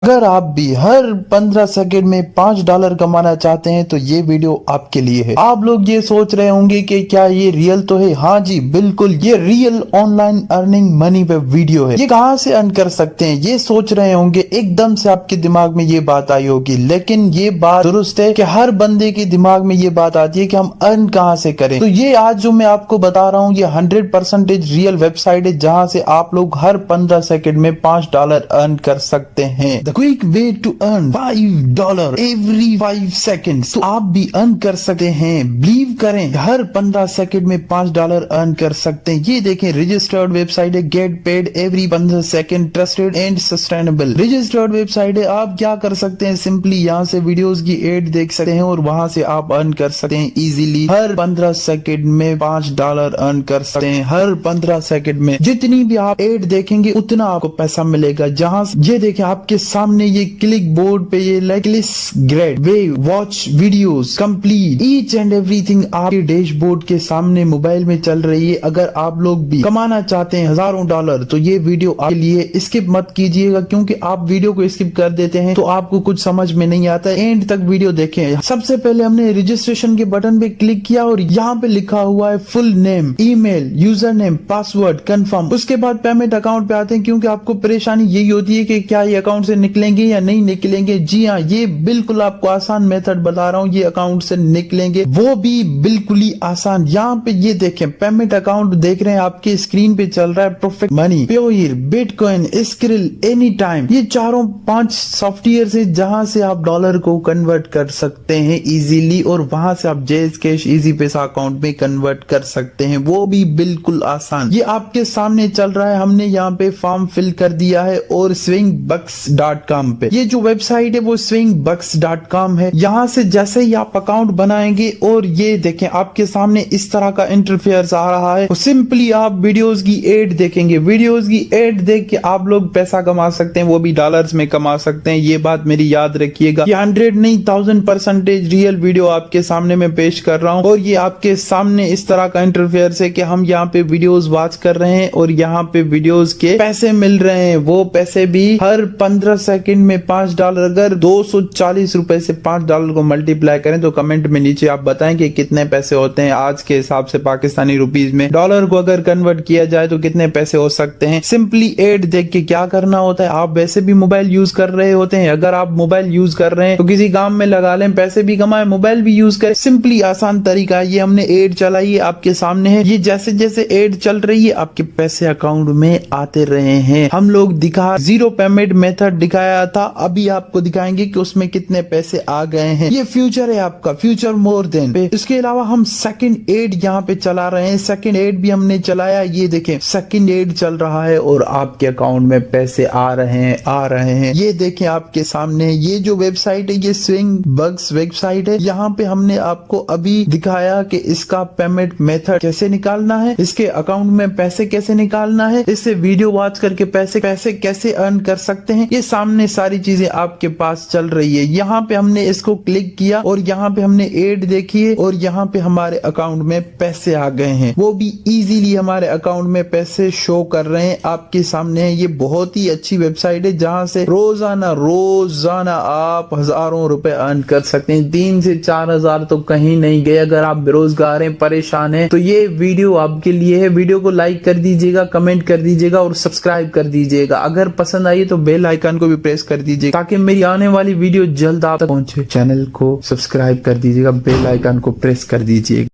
अगर आप भी हर 15 सेकंड में $5 कमाना चाहते हैं तो ये वीडियो आपके लिए है। आप लोग ये सोच रहे होंगे कि क्या ये रियल तो है? हाँ जी बिल्कुल, ये रियल ऑनलाइन अर्निंग मनी पे वीडियो है। ये कहाँ से अर्न कर सकते हैं ये सोच रहे होंगे, एकदम से आपके दिमाग में ये बात आई होगी, लेकिन ये बात दुरुस्त है कि हर बंदे के दिमाग में ये बात आती है कि हम अर्न कहाँ से करें। तो ये आज जो मैं आपको बता रहा हूँ ये 100% रियल वेबसाइट है जहाँ से आप लोग हर 15 सेकंड में $5 अर्न कर सकते हैं। The quick way to earn $5 every 5 seconds. तो आप भी अर्न कर सकते हैं, बिलीव करें, हर 15 सेकंड में $5 अर्न कर सकते हैं। ये देखें, रजिस्टर्ड वेबसाइट है, get paid every 15 second, trusted and sustainable registered website है। आप क्या कर सकते हैं, सिंपली यहाँ से वीडियोस की एड देख सकते हैं और वहां से आप अर्न कर सकते हैं इजीली। हर 15 सेकंड में $5 अर्न कर सकते हैं। हर 15 सेकंड में जितनी भी आप एड देखेंगे उतना आपको पैसा मिलेगा। जहां ये देखें आपके सामने ये क्लिक बोर्ड पे ये grade way watch videos complete each and everything आपके डैशबोर्ड के सामने मोबाइल में चल रही है। अगर आप लोग भी कमाना चाहते हैं हजारों डॉलर तो ये वीडियो आपके लिए। स्किप मत कीजिएगा, क्योंकि आप वीडियो को स्किप कर देते हैं तो आपको कुछ समझ में नहीं आता। एंड तक वीडियो देखें। सबसे पहले हमने रजिस्ट्रेशन के बटन पे क्लिक किया और यहाँ पे लिखा हुआ है full name, email, user name, password, confirm. उसके बाद पेमेंट अकाउंट पे आते हैं, क्योंकि आपको परेशानी यही होती है कि क्या ये अकाउंट से निकलेंगे या नहीं निकलेंगे। जी हाँ, ये बिल्कुल आपको आसान मेथड बता रहा हूँ, ये अकाउंट से निकलेंगे, वो भी बिल्कुल ही आसान। यहाँ पे ये देखें पेमेंट अकाउंट देख रहे हैं आपके स्क्रीन पे चल रहा है, perfect money, Payeer, Bitcoin, Skrill, any time. ये 4-5 सॉफ्टवेयर है जहां से आप डॉलर को कन्वर्ट कर सकते हैं इजीली, और वहां से आप जेज कैश इजी पैसा अकाउंट में कन्वर्ट कर सकते हैं, वो भी बिल्कुल आसान। ये आपके सामने चल रहा है, हमने यहाँ पे फॉर्म फिल कर दिया है और swingbucks.com पे ये जो वेबसाइट है वो swingbucks.com है। यहाँ से जैसे ही आप अकाउंट बनाएंगे और ये देखें आपके सामने इस तरह का इंटरफेयर आ रहा है, सिंपली आप वीडियोस की एड देखेंगे। वीडियोस की एड देख के आप लोग पैसा कमा सकते हैं, वो भी डॉलर्स में कमा सकते हैं। ये बात मेरी याद रखिएगा, ये 100 नहीं 1000% रियल वीडियो आपके सामने मैं पेश कर रहा हूँ। और ये आपके सामने इस तरह का इंटरफेयर है कि हम यहाँ पे वीडियोस वॉच कर रहे हैं और यहाँ पे वीडियोस के पैसे मिल रहे हैं। वो पैसे भी हर 15 सेकंड में $5। अगर 240 रुपए से $5 को मल्टीप्लाई करें तो कमेंट में नीचे आप बताएं कि कितने पैसे होते हैं आज के हिसाब से पाकिस्तानी रुपीज में। डॉलर को अगर कन्वर्ट किया जाए तो कितने पैसे हो सकते हैं। सिंपली एड देख के क्या करना होता है, आप वैसे भी मोबाइल यूज कर रहे होते हैं, अगर आप मोबाइल यूज कर रहे हैं तो किसी काम में लगा लें, पैसे भी कमाए, मोबाइल भी यूज करें। सिंपली आसान तरीका है। ये हमने एड चलाई है, आपके सामने है। ये जैसे जैसे एड चल रही है आपके पैसे अकाउंट में आते रहे हैं। हम लोग दिखा जीरो पेमेंट मेथड दिखाया था, अभी आपको दिखाएंगे कि उसमें कितने पैसे आ गए हैं। ये फ्यूचर है आपका, फ्यूचर मोर देन। इसके अलावा हम सेकंड एड यहाँ पे चला रहे हैं, सेकंड एड भी हमने चलाया। ये देखें सेकंड एड चल रहा है और आपके अकाउंट में पैसे आ रहे हैं। ये देखें आपके सामने ये जो वेबसाइट है ये स्विंगबक्स वेबसाइट है। यहाँ पे हमने आपको अभी दिखाया कि इसका पेमेंट मेथड कैसे निकालना है, इसके अकाउंट में पैसे कैसे निकालना है, इससे वीडियो वॉच करके पैसे कैसे अर्न कर सकते हैं। ये सामने सारी चीजें आपके पास चल रही है। यहाँ पे हमने इसको क्लिक किया और यहाँ पे हमने एड देखी है और यहाँ पे हमारे अकाउंट में पैसे आ गए हैं, वो भी इजीली हमारे अकाउंट में पैसे शो कर रहे हैं आपके सामने है। ये बहुत ही अच्छी वेबसाइट है जहाँ से रोजाना आप हजारों रुपए अर्न कर सकते हैं। 3 से 4 हजार तो कहीं नहीं गए। अगर आप बेरोजगार हैं, परेशान हैं, तो ये वीडियो आपके लिए है। वीडियो को लाइक कर दीजिएगा, कमेंट कर दीजिएगा और सब्सक्राइब कर दीजिएगा। अगर पसंद आई तो बेल आइकन को भी प्रेस कर दीजिएगा ताकि मेरी आने वाली वीडियो जल्द आप तक पहुंचे। चैनल को सब्सक्राइब कर दीजिएगा, बेल आइकन को प्रेस कर दीजिएगा।